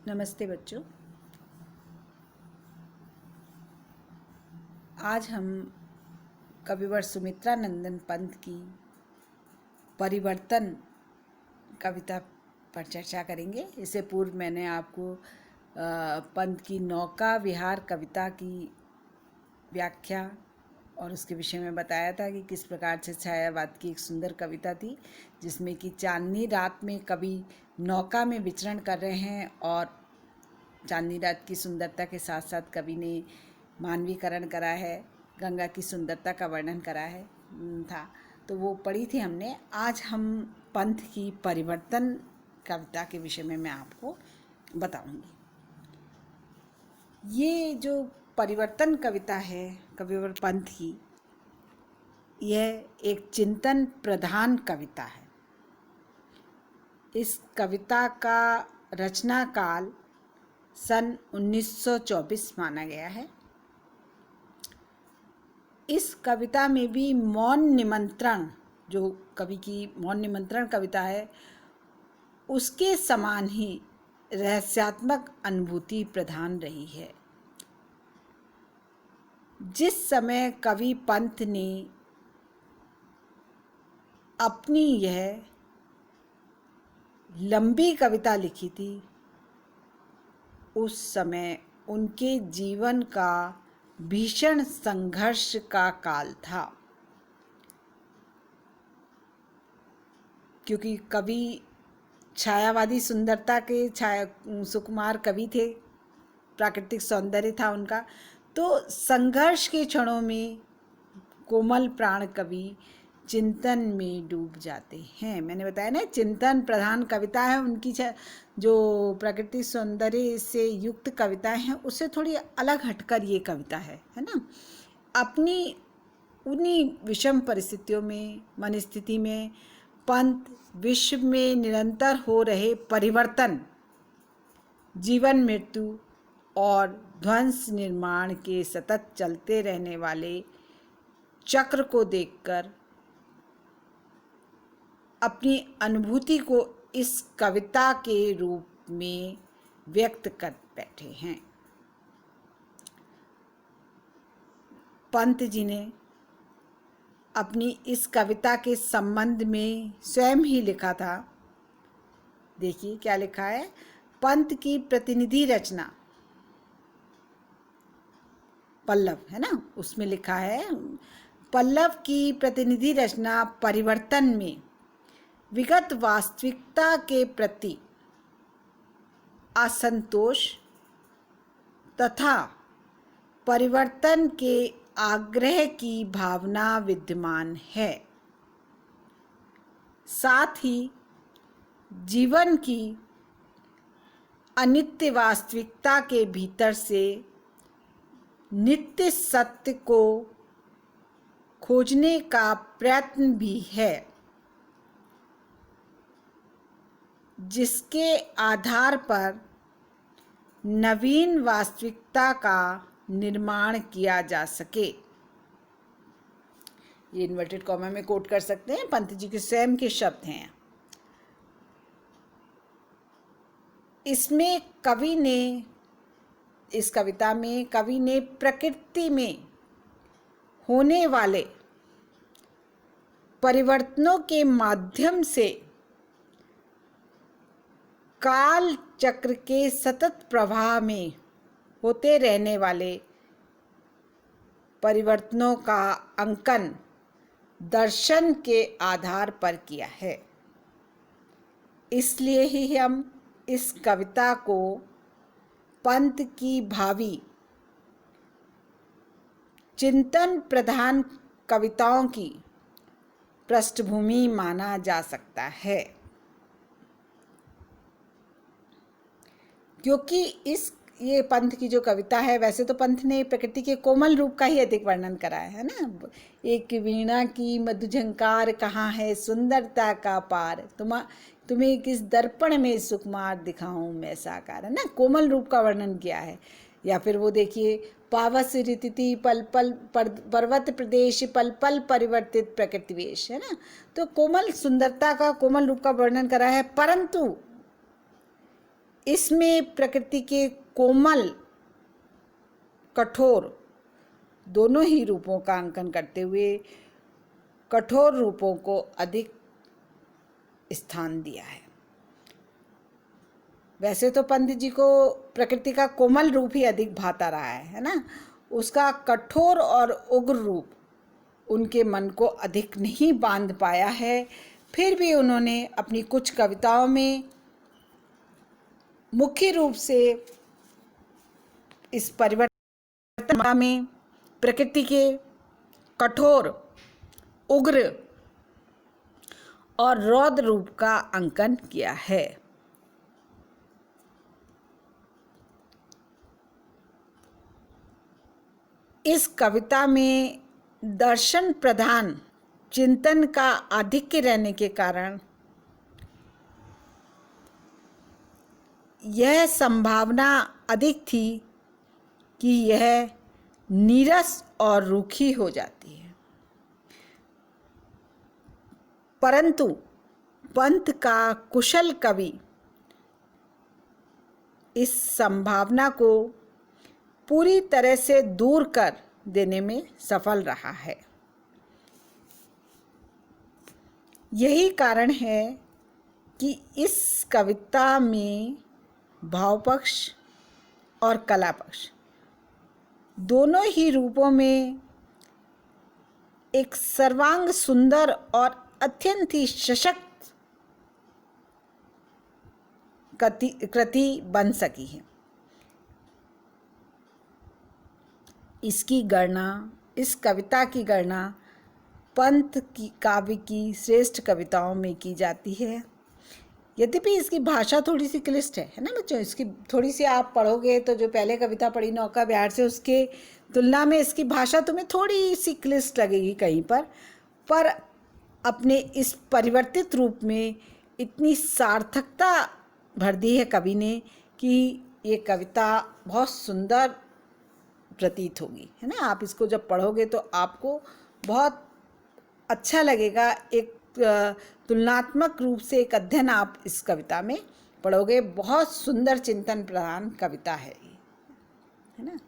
नमस्ते बच्चों। आज हम कविवर सुमित्रा नंदन पंत की परिवर्तन कविता पर चर्चा करेंगे। इससे पूर्व मैंने आपको पंत की नौका विहार कविता की व्याख्या और उसके विषय में बताया था कि किस प्रकार से छायावाद की एक सुंदर कविता थी, जिसमें कि चांदनी रात में कवि नौका में विचरण कर रहे हैं और चांदनी रात की सुंदरता के साथ साथ कवि ने मानवीकरण करा है, गंगा की सुंदरता का वर्णन करा है था। तो वो पढ़ी थी हमने। आज हम पंत की परिवर्तन कविता के विषय में मैं आपको बताऊंगी। ये जो परिवर्तन कविता है कविवर पंत की, यह एक चिंतन प्रधान कविता है। इस कविता का रचना काल सन 1924 माना गया है। इस कविता में भी मौन निमंत्रण, जो कवि की मौन निमंत्रण कविता है, उसके समान ही रहस्यात्मक अनुभूति प्रधान रही है। जिस समय कवि पंत ने अपनी यह लंबी कविता लिखी थी, उस समय उनके जीवन का भीषण संघर्ष का काल था, क्योंकि कवि छायावादी सुंदरता के सुकुमार कवि थे, प्राकृतिक सौंदर्य था उनका। तो संघर्ष के क्षणों में कोमल प्राण कवि चिंतन में डूब जाते हैं। मैंने बताया ना, चिंतन प्रधान कविता है उनकी। जो प्राकृतिक सौंदर्य से युक्त कविताएं हैं, उससे थोड़ी अलग हटकर ये कविता है ना। अपनी उन्हीं विषम परिस्थितियों में, मन स्थिति में, पंत विश्व में निरंतर हो रहे परिवर्तन, जीवन मृत्यु और ध्वंस निर्माण के सतत चलते रहने वाले चक्र को देखकर अपनी अनुभूति को इस कविता के रूप में व्यक्त कर बैठे हैं। पंत जी ने अपनी इस कविता के संबंध में स्वयं ही लिखा था। देखिए क्या लिखा है। पंत की प्रतिनिधि रचना पल्लव है ना, उसमें लिखा है, पल्लव की प्रतिनिधि रचना परिवर्तन में विगत वास्तविकता के प्रति असंतोष तथा परिवर्तन के आग्रह की भावना विद्यमान है। साथ ही जीवन की अनित्य वास्तविकता के भीतर से नित्य सत्य को खोजने का प्रयत्न भी है, जिसके आधार पर नवीन वास्तविकता का निर्माण किया जा सके। ये इन्वर्टेड कॉमा में कोट कर सकते हैं, पंत जी के स्वयं के शब्द हैं। इसमें कवि ने, इस कविता में कवि ने प्रकृति में होने वाले परिवर्तनों के माध्यम से काल चक्र के सतत प्रवाह में होते रहने वाले परिवर्तनों का अंकन दर्शन के आधार पर किया है। इसलिए ही हम इस कविता को पंत की भावी चिंतन प्रधान कविताओं की पृष्ठभूमि माना जा सकता है, क्योंकि ये पंत की जो कविता है, वैसे तो पंत ने प्रकृति के कोमल रूप का ही अधिक वर्णन करा है ना। एक वीणा की मधु झंकार कहाँ है सुंदरता का पार, तुम्हें किस दर्पण में सुकुमार दिखाऊं मैं साकार, है ना, कोमल रूप का वर्णन किया है। या फिर वो देखिए, पावस ऋतिति पल पल पर्वत प्रदेश पल पल परिवर्तित प्रकृति वेश, है ना। तो कोमल सुंदरता का, कोमल रूप का वर्णन करा है। परंतु इसमें प्रकृति के कोमल कठोर दोनों ही रूपों का अंकन करते हुए कठोर रूपों को अधिक स्थान दिया है। वैसे तो पंत जी को प्रकृति का कोमल रूप ही अधिक भाता रहा है ना। उसका कठोर और उग्र रूप उनके मन को अधिक नहीं बांध पाया है। फिर भी उन्होंने अपनी कुछ कविताओं में मुख्य रूप से इस परिवर्तन में प्रकृति के कठोर, उग्र और रौद्र रूप का अंकन किया है। इस कविता में दर्शन प्रधान चिंतन का आधिक्य रहने के कारण यह संभावना अधिक थी कि यह नीरस और रूखी हो जाती है। परंतु पंत का कुशल कवि इस संभावना को पूरी तरह से दूर कर देने में सफल रहा है। यही कारण है कि इस कविता में भावपक्ष और कला पक्ष दोनों ही रूपों में एक सर्वांग सुंदर और अत्यंत ही सशक्त कृति बन सकी है। इस कविता की गणना पंत की काव्य की श्रेष्ठ कविताओं में की जाती है। यद्यपि इसकी भाषा थोड़ी सी क्लिष्ट है ना बच्चों। इसकी थोड़ी सी आप पढ़ोगे तो जो पहले कविता पढ़ी नौका बिहार से, उसके तुलना में इसकी भाषा तुम्हें थोड़ी सी क्लिष्ट लगेगी कहीं पर अपने इस परिवर्तित रूप में इतनी सार्थकता भर दी है कवि ने कि ये कविता बहुत सुंदर प्रतीत होगी, है ना। आप इसको जब पढ़ोगे तो आपको बहुत अच्छा लगेगा। एक तुलनात्मक रूप से एक अध्ययन आप इस कविता में पढ़ोगे। बहुत सुंदर चिंतन प्रधान कविता है ये, है ना।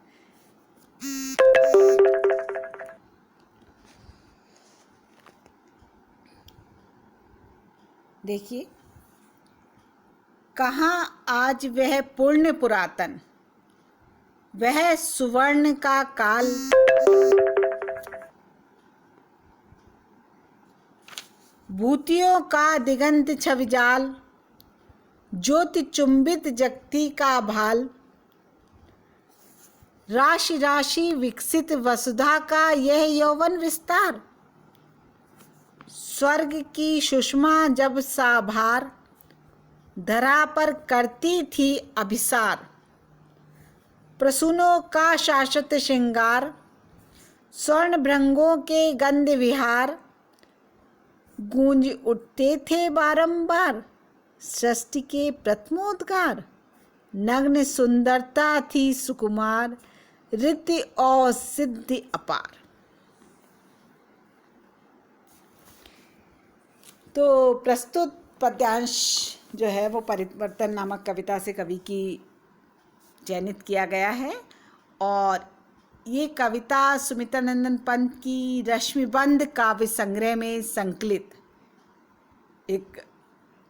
देखिए, कहाँ आज वह पुण्य पुरातन, वह सुवर्ण का काल, भूतियों का दिगंत छविजाल, ज्योति चुंबित जगती का भाल, राशि राशि विकसित वसुधा का यह यौवन विस्तार, स्वर्ग की सुषमा जब साभार धरा पर करती थी अभिसार, प्रसूनों का शाश्वत श्रृंगार, स्वर्ण भृंगों के गंध विहार, गूंज उठते थे बारंबार सृष्टि के प्रथमोद्गार, नग्न सुंदरता थी सुकुमार, रीति और सिद्धि अपार। तो प्रस्तुत पद्यांश जो है वो परिवर्तन नामक कविता से कवि की चयनित किया गया है और ये कविता सुमित्रानंदन पंत की रश्मिबंध काव्य संग्रह में संकलित एक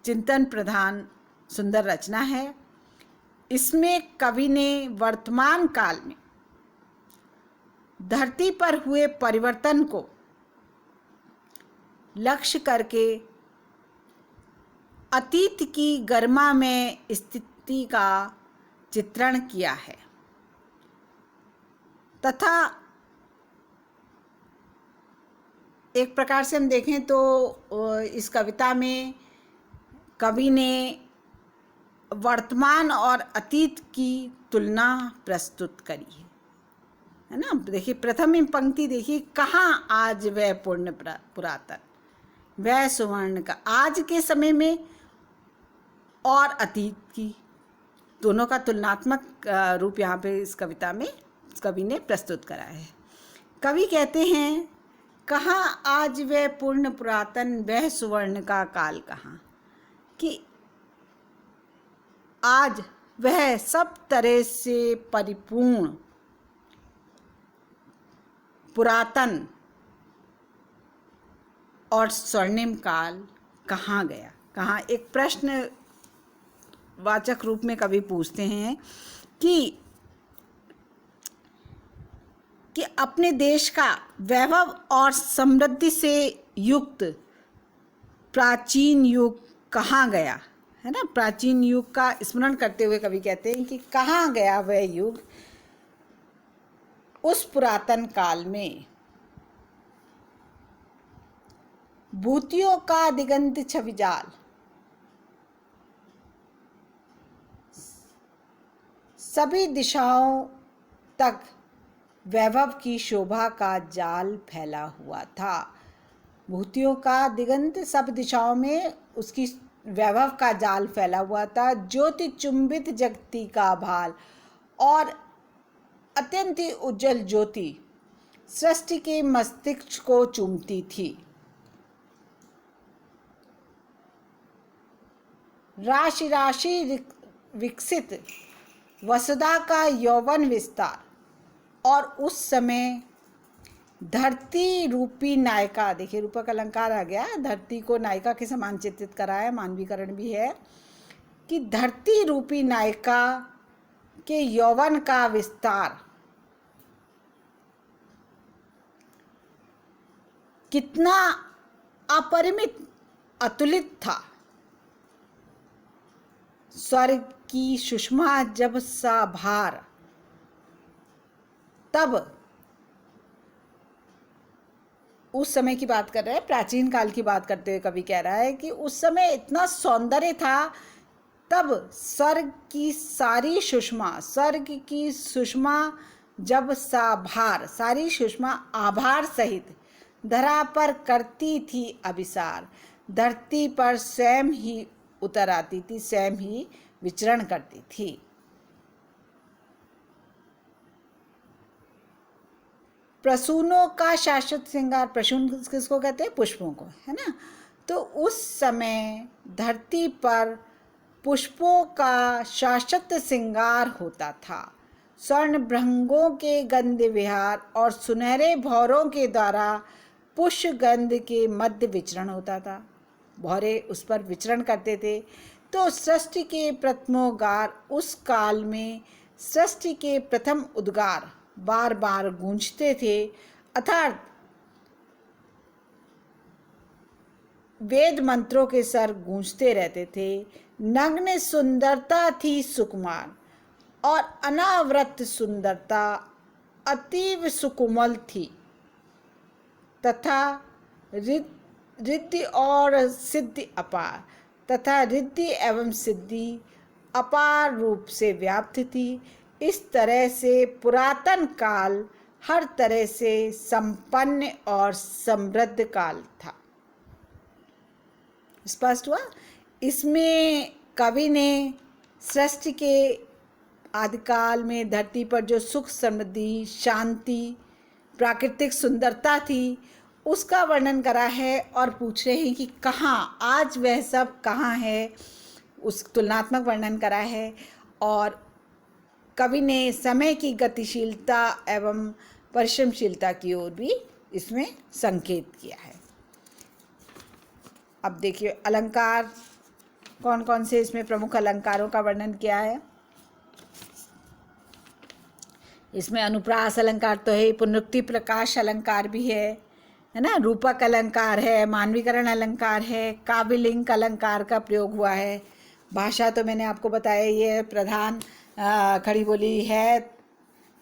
चिंतन प्रधान सुंदर रचना है। इसमें कवि ने वर्तमान काल में धरती पर हुए परिवर्तन को लक्ष्य करके अतीत की गरिमा में स्थिति का चित्रण किया है तथा एक प्रकार से हम देखें तो इस कविता में कवि ने वर्तमान और अतीत की तुलना प्रस्तुत करी है ना। देखिए, प्रथम पंक्ति देखिए, कहाँ आज वह पुण्य पुरातन, वह सुवर्ण का, आज के समय में और अतीत की दोनों का तुलनात्मक रूप यहाँ पे इस कविता में कवि ने प्रस्तुत करा है। कवि कहते हैं, कहाँ आज वह पुण्य पुरातन, वह सुवर्ण का काल कहाँ, कि आज वह सब तरह से परिपूर्ण पुरातन और स्वर्णिम काल कहाँ गया। कहाँ, एक प्रश्न वाचक रूप में कवि पूछते हैं कि अपने देश का वैभव और समृद्धि से युक्त प्राचीन युग कहाँ गया, है ना। प्राचीन युग का स्मरण करते हुए कवि कहते हैं कि कहाँ गया वह युग, उस पुरातन काल में भूतियों का दिगंत छवि जाल, सभी दिशाओं तक वैभव की शोभा का जाल फैला हुआ था। भूतियों का दिगंत, सब दिशाओं में उसकी वैभव का जाल फैला हुआ था। ज्योति चुंबित जगती का भाल और अत्यंत ही उज्जवल ज्योति सृष्टि के मस्तिष्क को चूमती थी। राशि राशि विकसित वसुधा का यौवन विस्तार, और उस समय धरती रूपी नायिका, देखिए रूपक अलंकार आ गया, धरती को नायिका के समान चित्रित करा है, मानवीकरण भी है कि धरती रूपी नायिका के यौवन का विस्तार कितना अपरिमित अतुलित था। स्वर्ग की सुषमा जब सा भार, तब उस समय की बात कर रहे हैं, प्राचीन काल की बात करते हुए कवि कह रहा है कि उस समय इतना सौंदर्य था, तब स्वर्ग की सारी सुषमा, स्वर्ग की सुषमा जब सा भार, सारी सुषमा आभार सहित धरा पर करती थी अभिसार, धरती पर स्वयं ही उतर आती थी, स्वयं ही विचरण करती थी। प्रसूनों का शाश्वत श्रृंगार, प्रसून किसको कहते हैं, पुष्पों को, है ना। तो उस समय धरती पर पुष्पों का शाश्वत श्रृंगार होता था। स्वर्ण भृंगों के गंध विहार और सुनहरे भौरों के द्वारा पुष्प गंध के मध्य विचरण होता था। भौरे उस पर विचरण करते थे। तो सृष्टि के प्रथमोद्गार, उस काल में सृष्टि के प्रथम उद्गार बार बार गूंजते थे, अर्थात वेद मंत्रों के स्वर गूंजते रहते थे। नग्न सुंदरता थी सुकुमार और अनावृत सुंदरता अतीव सुकुमल थी, तथा रिद्धि और सिद्धि अपार, तथा रिद्धि एवं सिद्धि अपार रूप से व्याप्त थी। इस तरह से पुरातन काल हर तरह से संपन्न और समृद्ध काल था। स्पष्ट हुआ। इसमें कवि ने सृष्टि के आदिकाल में धरती पर जो सुख, समृद्धि, शांति, प्राकृतिक सुंदरता थी, उसका वर्णन करा है और पूछ रहे हैं कि कहाँ, आज वह सब कहाँ है, उस तुलनात्मक वर्णन करा है। और कवि ने समय की गतिशीलता एवं परिश्रमशीलता की ओर भी इसमें संकेत किया है। अब देखिए अलंकार कौन कौन से इसमें प्रमुख अलंकारों का वर्णन किया है। इसमें अनुप्रास अलंकार तो है, पुनरुक्ति प्रकाश अलंकार भी है ना, रूपक अलंकार है, मानवीकरण अलंकार है, काव्यलिंग अलंकार का प्रयोग हुआ है। भाषा तो मैंने आपको बताया ये प्रधान खड़ी बोली है।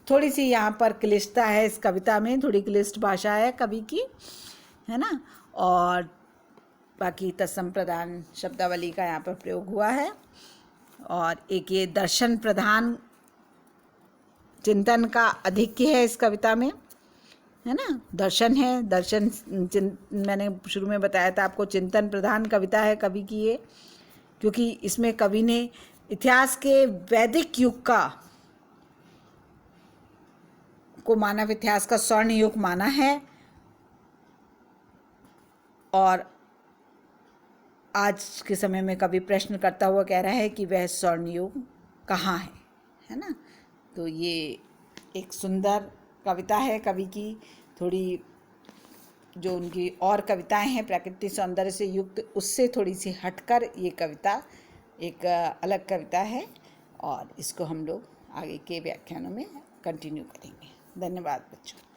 थोड़ी सी यहाँ पर क्लिष्टता है, इस कविता में थोड़ी क्लिष्ट भाषा है कवि की, है ना। और बाकी तत्सम प्रधान शब्दावली का यहाँ पर प्रयोग हुआ है। और एक ये दर्शन प्रधान चिंतन का अधिक्य है इस कविता में, है ना। दर्शन है, दर्शन मैंने शुरू में बताया था आपको, चिंतन प्रधान कविता है कवि की ये, क्योंकि इसमें कवि ने इतिहास के वैदिक युग को मानव इतिहास का स्वर्ण युग माना है। और आज के समय में कवि प्रश्न करता हुआ कह रहा है कि वह स्वर्णयुग कहाँ है ना। तो ये एक सुंदर कविता है कवि की। थोड़ी जो उनकी और कविताएं हैं प्राकृतिक सौंदर्य से युक्त, उससे थोड़ी सी हटकर ये कविता एक अलग कविता है, और इसको हम लोग आगे के व्याख्यानों में कंटिन्यू करेंगे। धन्यवाद बच्चों।